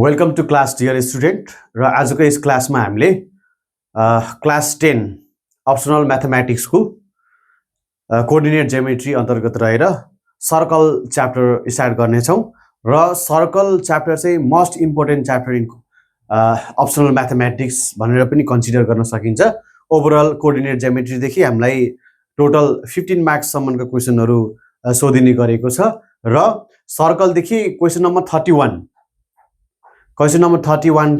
Welcome to class dear student र आजको यस क्लासमा हामीले क्लास 10 अप्सनल म्याथमेटिक्सको कोअर्डिनेट ज्योमेट्री अन्तर्गत रहेर सर्कल च्याप्टर स्टार्ट गर्नेछौँ र सर्कल च्याप्टर चाहिँ most important chapter in optional mathematics भनेर पनि कन्सिडर गर्न सकिन्छ। ओभरअल कोअर्डिनेट ज्योमेट्रीदेखि हामीलाई टोटल 15 मार्क्ससम्मको क्वेसनहरू सोधिने गरेको छ र सर्कलदेखि क्वेसन नम्बर 31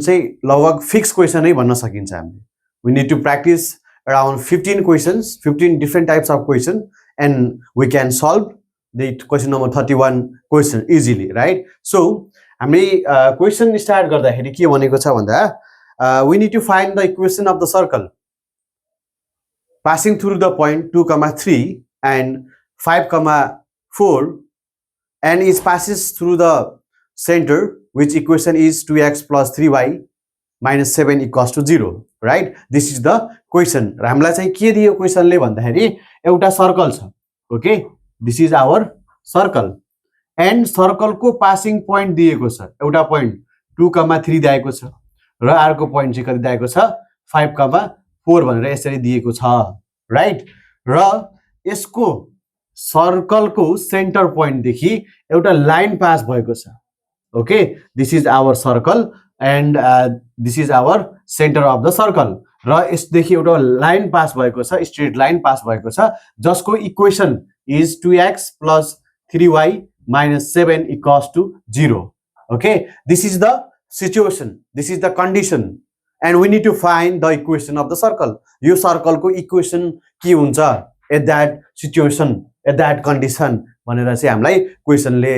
चाहिँ लगभग फिक्स क्वेसन नै भन्न सकिन्छ हामीले। We need to practice around 15 questions, 15 different types of question, and we can solve the question number 31 question easily, right? So हामी question start गर्दाखेरि के भनेको छ भन्दा we need to find the equation of the circle passing through the point 2, 3 and 5, 4 and it passes through the center, which equation is 2x plus 3y minus 7 equals to 0, right? This is the question. र हामीलाई चाहिँ के दियो क्वेशनले भन्दाखेरि एउटा circle छ, okay? This is our circle and सर्कलको passing point दिएको छ, एउटा पोइन्ट 2, 3 दिएको छ र अर्को पोइन्ट चाहिँ कति दिएको छ 5, 4 भनेर यसरी दिएको छ, राइट? र यसको सर्कलको सेन्टर पोइन्ट देखि एउटा लाइन पास भएको छ, okay? This is our circle and this is our centre of the circle र यसदेखि एउटा लाइन पास भएको छ, स्ट्रेट लाइन पास भएको छ जसको equation is 2x plus 3y minus 7 equals to 0, okay? This is the situation, this is the condition and we need to find the equation of the circle. यो सर्कलको equation के हुन्छ at that situation, at that condition भनेर चाहिँ हामीलाई क्वेसनले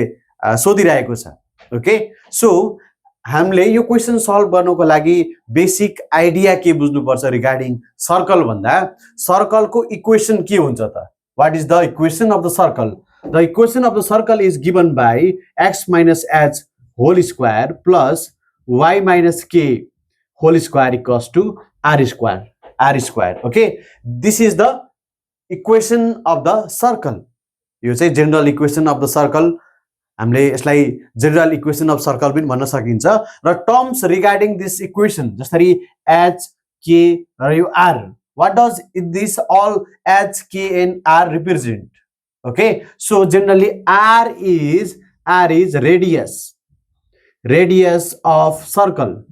सोधिरहेको छ, okay? So हामीले यो क्वेसन सल्भ गर्नको लागि बेसिक आइडिया के बुझ्नुपर्छ रिगार्डिङ सर्कल भन्दा सर्कलको इक्वेसन के हुन्छ त? What is the equation of the circle? The equation of the circle is given by x minus h whole square plus y minus k whole square equals to r square, okay? This is the equation of the circle. यो चाहिँ general equation of the circle, हामीले यसलाई general equation of circle पनि भन्न सकिन्छ र terms regarding this equation जसरी h, k र यो r, what does this all h, k and r represent? Okay, so generally r is radius of circle,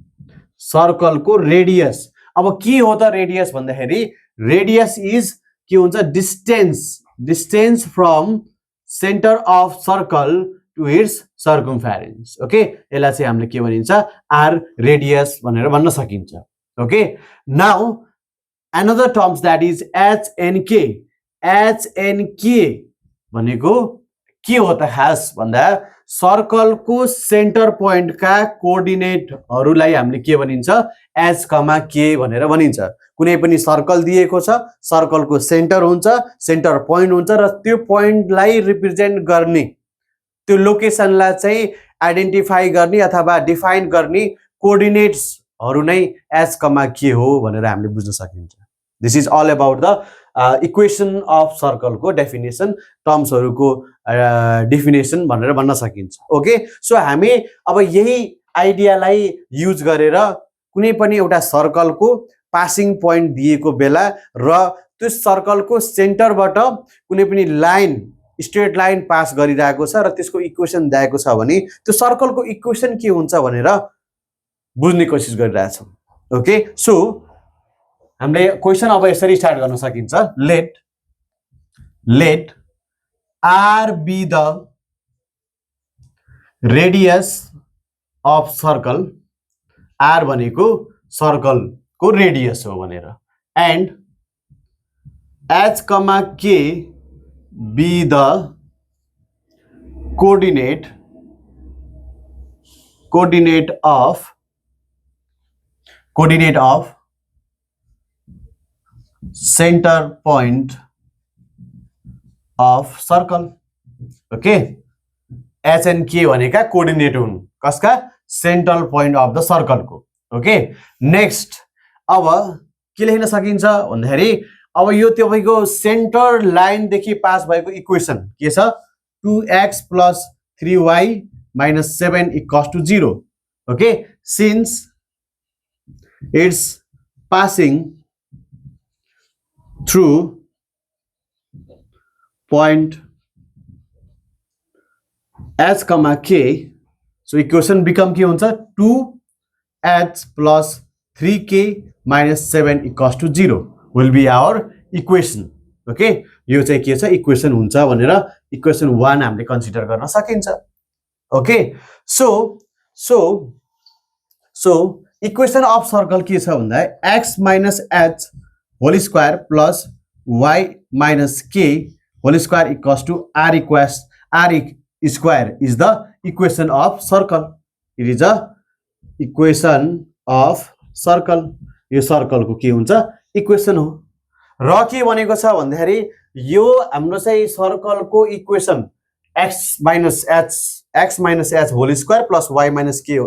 circle को रेडियस। अब के हो त रेडियस भन्दाखेरि रेडियस इज के हुन्छ distance from centre of circle to its circumference, okay? यसलाई चाहिँ हामीले के भनिन्छ r radius भनेर भन्न सकिन्छ, okay? Now another terms that is h and k भनेको के हो त खास भन्दा सर्कलको सेन्टर पोइन्ट का कोअर्डिनेटहरुलाई हामीले के भनिन्छ h, k भनेर भनिन्छ। कुनै पनि सर्कल दिएको छ, सर्कलको सेन्टर हुन्छ, सेन्टर पोइन्ट हुन्छ र त्यो पोइन्टलाई रिप्रेजेन्ट गर्ने, त्यो लोकेसनलाई चाहिँ आइडेन्टिफाई गर्ने अथवा डिफाइन गर्ने कोअर्डिनेट्सहरु नै h, k हो भनेर हामीले बुझ्न सकिन्छ। This is all about the equation of सर्कलको डेफिनेसन, टर्म्सहरुको डेफिनेसन भनेर भन्न सकिन्छ, ओके? सो हामी अब यही आइडियालाई युज गरेर कुनै पनि एउटा सर्कलको पासिङ पोइन्ट दिएको बेला र त्यो सर्कलको सेन्टरबाट कुनै पनि लाइन स्ट्रेट लाइन पास गरिरहेको छ र त्यसको इक्वेसन दिएको छ भने त्यो सर्कलको इक्वेसन के हुन्छ भनेर बुझ्ने कोसिस गरिरहेछौँ, ओके? सो हामीले क्वेसन अब यसरी स्टार्ट गर्न सकिन्छ। Let r be the radius of circle, r भनेको सर्कलको रेडियस हो भनेर, and h, k be the coordinate of center point of circle, okay? h and k भनेका कोअर्डिनेट हुन् कसका सेन्ट्रल पोइन्ट अफ द सर्कलको, ओके? नेक्स्ट अब के लेख्न सकिन्छ भन्दाखेरि अब यो तपाईको सेन्टर लाइन देखि पास भएको इक्वेसन के छ 2x plus 3y minus 7 equals to 0, Okay, since it's passing through point h comma k, so equation become के हुन्छ 2h plus 3k minus 7 equals to 0 will be our equation. Okay, यो चाहिँ के छ equation हुन्छ भनेर इक्वेसन 1 हामीले consider गर्न सकिन्छ. Okay, so equation of circle के छ भन्दा x minus h whole square plus y minus k whole square equals to r square is the equation of circle. It is a equation of circle. यो सर्कलको के हुन्छ equation हो. र के भनेको छ भन्दाखेरि यो हाम्रो चाहिँ सर्कलको equation x minus h whole square plus y minus k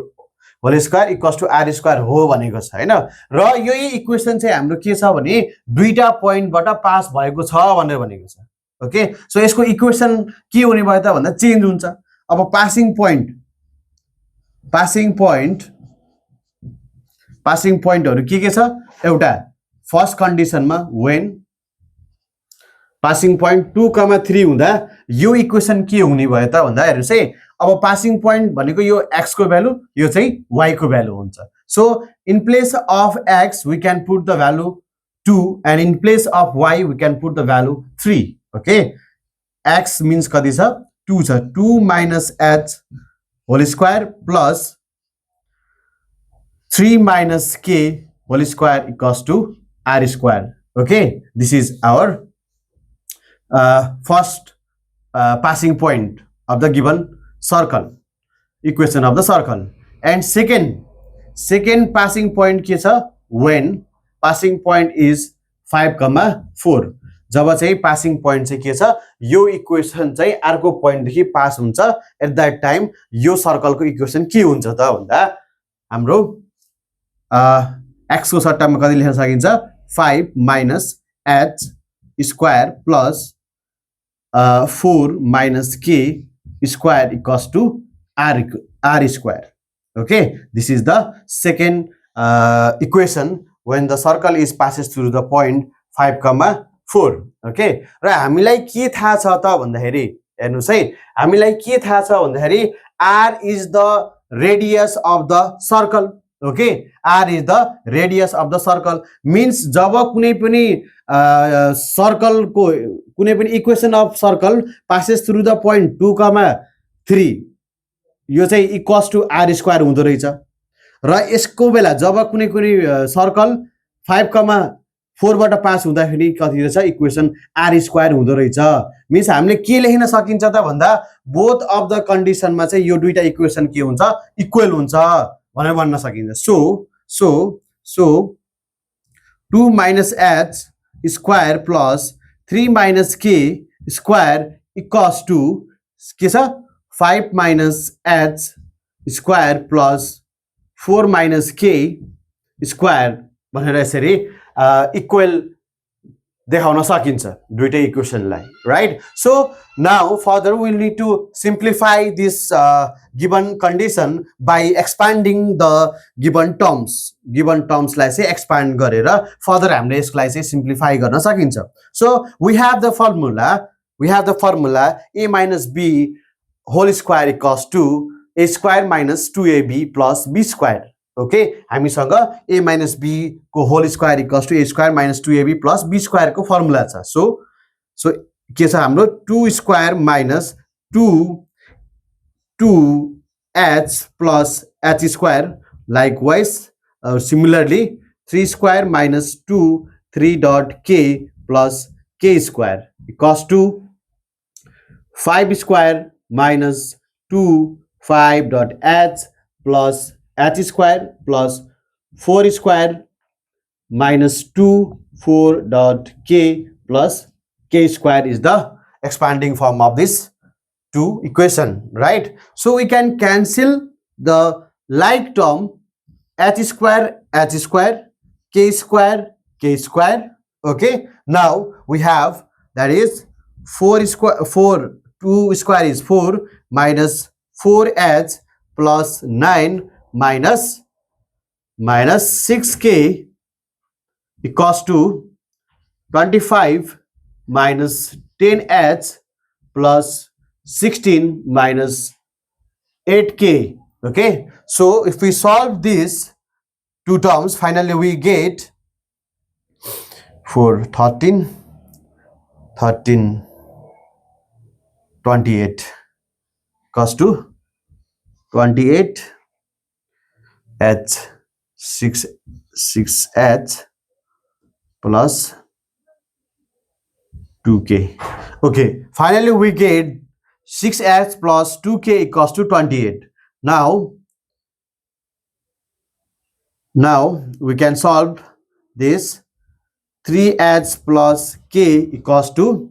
whole square equals to r square हो भनेको छ हैन. र यही इक्वेसन चाहिँ हाम्रो के छ भने दुईटा पोइन्टबाट पास भएको छ भनेर भनेको छ. ओके, सो यसको इक्वेसन के हुने भयो त भन्दा चेन्ज हुन्छ. अब पासिङ पोइन्टहरु के छ एउटा फर्स्ट कन्डिसनमा व्हेन पासिङ पोइन्ट 2, 3 हुँदा यो इक्वेसन के हुने भयो त भन्दा हेर्नुस् है. अब पासिङ पोइन्ट भनेको यो x को भ्यालु, यो चाहिँ y को भ्यालु हुन्छ. So in place of x we can put the value 2 and in place of y we can put the value 3. Okay, x means कति छ 2 छ. 2 minus h whole square plus 3 minus k whole square equals to r square. Okay, this is our first passing point of the given circle, equation of the circle. And second passing point के छ when passing point is 5, 4. जब चाहिँ passing point चाहिँ के छ यो equation चाहिँ अर्को पोइन्टदेखि pass हुन्छ एट दैट टाइम यो सर्कलको इक्वेसन के हुन्छ त भन्दा हाम्रो x को सट्टामा कति लेख्न सकिन्छ 5 minus h square plus 4 minus k square equals to r square. Okay, this is the second equation when the circle is passes through the point 5, 4. Okay, र हामीलाई के थाहा छ त भन्दाखेरि हेर्नुस् है, हामीलाई के थाहा छ भन्दाखेरि r is the radius of the circle. Okay, r is the radius of the circle means जब कुनै पनि सर्कलको कुनै पनि equation of circle passes through the point 2, 3 यो चाहिँ इक्वल्स टु r स्क्वायर हुँदो रहेछ. र यसको बेला जब कुनै सर्कल 5, 4 बाट पास हुँदाखेरि कति रहेछ इक्वेसन r स्क्वायर हुँदो रहेछ. मिन्स हामीले के लेख्न सकिन्छ त भन्दा बोथ अफ द कन्डिसनमा चाहिँ यो दुईटा इक्वेसन के हुन्छ इक्वल हुन्छ भनेर भन्न सकिन्छ. So 2 minus h square plus 3 minus k square equals to के छ 5 minus h square plus 4 minus k square भनेर यसरी इक्वल देखाउन सकिन्छ दुईटै इक्वेसनलाई, right. So now further we will need to simplify this given condition by expanding the given टर्म्सलाई चाहिँ एक्सपान्ड गरेर फर्दर हामीले यसलाई चाहिँ सिम्प्लिफाई गर्न सकिन्छ. So we have the formula a minus b whole square equals to a square minus 2ab plus b square. Okay, हामीसँग a minus b को whole square equals to a square minus 2ab plus b square को formula छ. So के छ हाम्रो 2 square minus 2h plus h square. Likewise, similarly 3 square minus 2 3 dot k plus k square equals to 5 square minus 2 5 dot h plus h square plus 4 square minus 2 4 dot k plus k square is the expanding form of this two equation, right? So we can cancel the like term h square, k square. Okay, now we have that is 2 square is 4 minus 4h plus 9 minus 6k equals to 25 minus 10h plus 16 minus 8k. Okay, so if we solve these two terms, finally we get for 13 28 equals to 28 h 6h plus 2k. Okay, finally we get 6h plus 2k equals to 28. Now we can solve this. 3h plus k equals to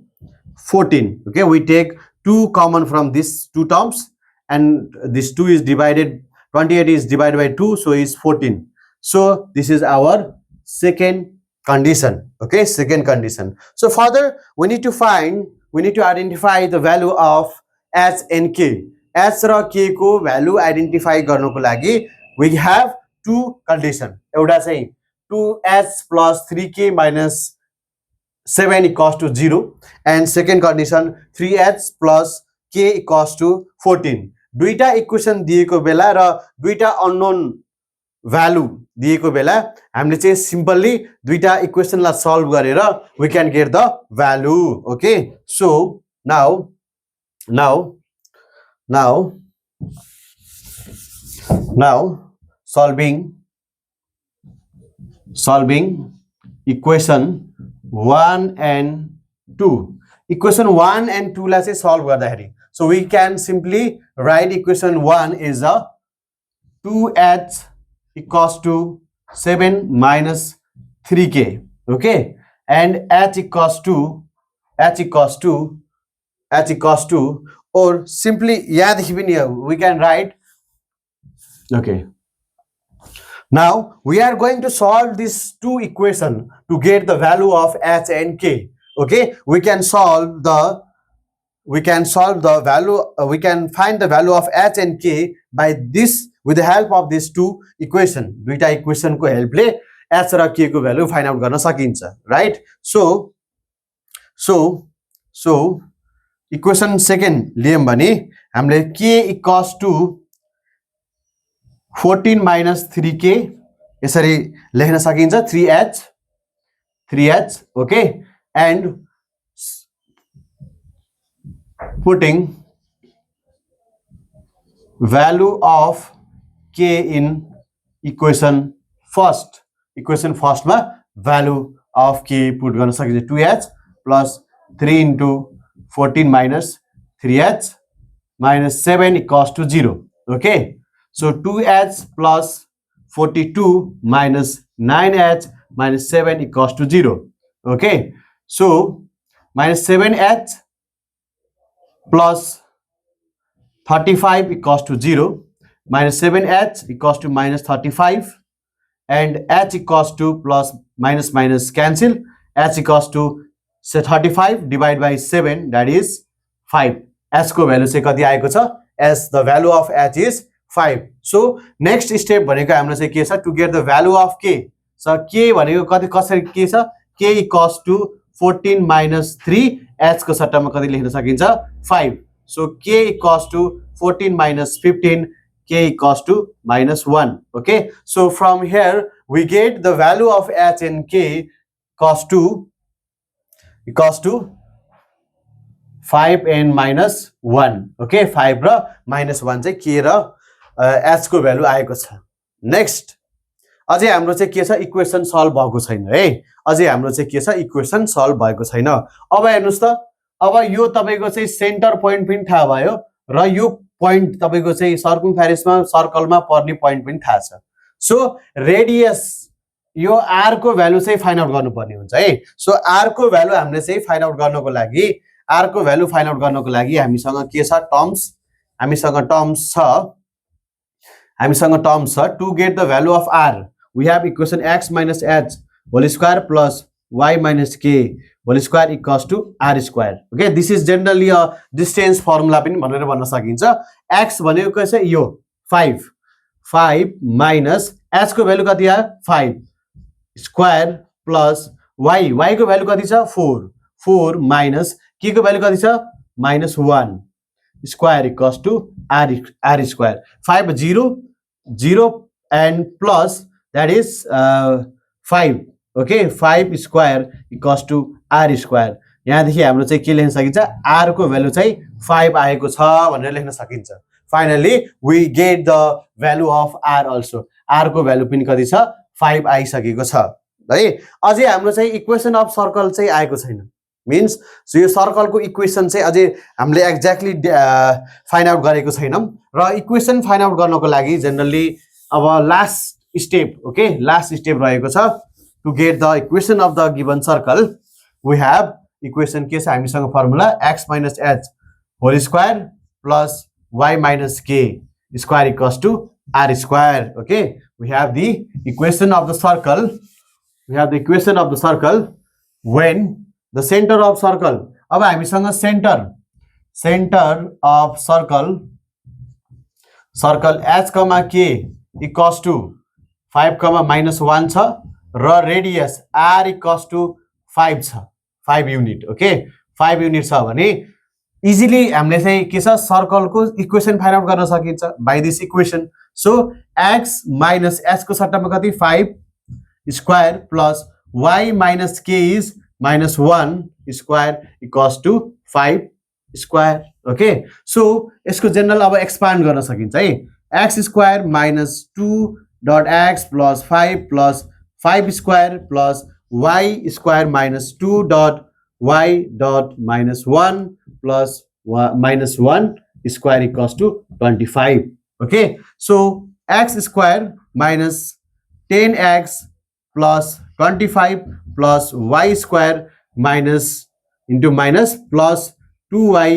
14. Okay, we take 2 common from these two terms, and this 2 is divided, 28 is divided by 2, so is 14. So this is our second condition. Okay, second condition. So further we need to identify the value of h and k. h र k को value identify गर्नको लागि we have two condition. एउटा चाहिँ 2h plus 3k minus 7 equals to 0, and second condition 3h plus k equals to 14. दुईटा equation दिएको बेला र दुईटा अननोन भ्यालु दिएको बेला हामीले चाहिँ सिम्पली दुईटा इक्वेसनलाई सल्भ गरेर we can get the value. Okay, so now solving equation 1 and 2. Equation 1 and 2 लाई चाहिँ solve गर्दाखेरि, so we can simply write equation 1 is a 2h equals to 7 minus 3k. Okay, and h equals to or simply we can write. Okay, now we are going to solve these two equations to get the value of h and k. Okay, we can find the value of h and k by this, with the help of these two equation. दुईटा equation को help ले h र k को value find out गर्न सकिन्छ, right? So equation second लियौं भने हामीले k equals to 14 minus 3k यसरी लेख्न सकिन्छ, 3h. Okay, and putting value of k in equation first मा value of k put गर्न सकिन्छ, 2h plus 3 into 14 minus 3h minus 7 equals to 0. Okay, so 2h plus 42 minus 9h minus 7 equals to 0. Okay, so minus 7h plus 35 equals to 0, minus 7h equals to minus 35, and h equals to plus minus cancel, h equals to say 35 divided by 7, that is 5. h को value चाहिँ कति आएको छ? as the value of h is 5. So next step भनेको हाम्रो चाहिँ के छ? to get the value of k. So k भनेको कति कसरी के छ? k equals to 14 minus 3, h को सट्टामा कति लेख्न सकिन्छ? 5. So k equals to 14 minus 15, k equals to minus 1. Okay, so from here we get the value of h and k equals to 5 and minus 1. Okay, 5 र minus 1 चाहिँ k र h को value आएको छ. नेक्स्ट अझै हाम्रो चाहिँ के छ? इक्वेसन सल्भ भएको छैन है. अझै हाम्रो चाहिँ के छ? इक्वेसन सल्भ भएको छैन. अब हेर्नुस् त, अब यो तपाईको चाहिँ सेन्टर पोइन्ट पनि थाहा भयो र यो पोइन्ट तपाईको चाहिँ सर्कमफेरेन्समा सर्कलमा पर्ने पोइन्ट पनि थाहा छ. सो रेडियस यो r को भ्यालु चाहिँ फाइन्ड आउट गर्नुपर्ने हुन्छ है. सो r को भ्यालु हामीले चाहिँ फाइन्ड आउट गर्नको लागि हामीसँग के छ? हामीसँग टर्म्स छ. To get the value of r we have equation x minus h whole square plus y minus k whole square equals to r square. Okay, this is generally a distance formula पनि भनेर भन्न सकिन्छ. x भनेको के छ? यो 5 5 minus h को value कति आयो 5 स्क्वायर प्लस y को भ्यालु कति छ 4 माइनस k को भ्यालु कति छ -1 square equals to r square 5 0 and plus that is 5 okay 5 square equals to r square यहाँदेखि हाम्रो चाहिँ के लेख्न सकिन्छ r को भ्यालु चाहिँ 5 आएको छ भनेर लेख्न सकिन्छ finally we get the value of r also r को भ्यालु पनि कति छ 5 आइसकेको छ है अझै हाम्रो चाहिँ इक्वेसन अफ सर्कल चाहिँ आएको छैन मीन्स सो यो सर्कलको इक्वेसन चाहिँ अझै हामीले एक्ज्याक्टली फाइन्ड आउट गरेको छैनौं र इक्वेसन फाइन्ड आउट गर्नको लागि जनरली अब last step okay last step रहेको छ to get the equation of the given circle we have equation के छ हामीसँग formula x - h whole square plus y - k square equals to r square okay we have the equation of the circle when the center of circle अब हामीसँग centre of circle h, k equals to 5, -1 छ र radius r equals to 5 छ 5 unit okay 5 unit छ भने easily हामीले चाहिँ के छ सर्कलको इक्वेसन फाइन्ड आउट गर्न सकिन्छ by this equation so x - h को सट्टामा कति 5 square plus y - k is -1 square equals to 5 square okay so यसको जनरल अब एक्सपान्ड गर्न सकिन्छ है x square -2.x plus 5 square plus y square -2.y -1 plus -1 square equals to 25 okay so x square -10x plus 25 plus y square minus plus 2y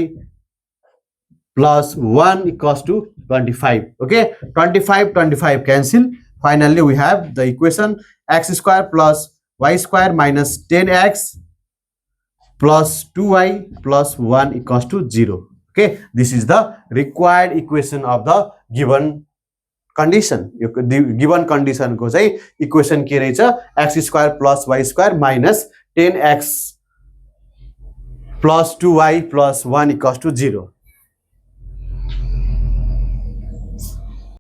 plus 1 equals to 25 okay 25 cancel finally we have the equation x square plus y square minus 10x plus 2y plus 1 equals to 0 okay this is the required equation of the given condition given condition को चाहिँ equation के रहेछ x square plus y square minus 10x plus 2y plus 1 equals to 0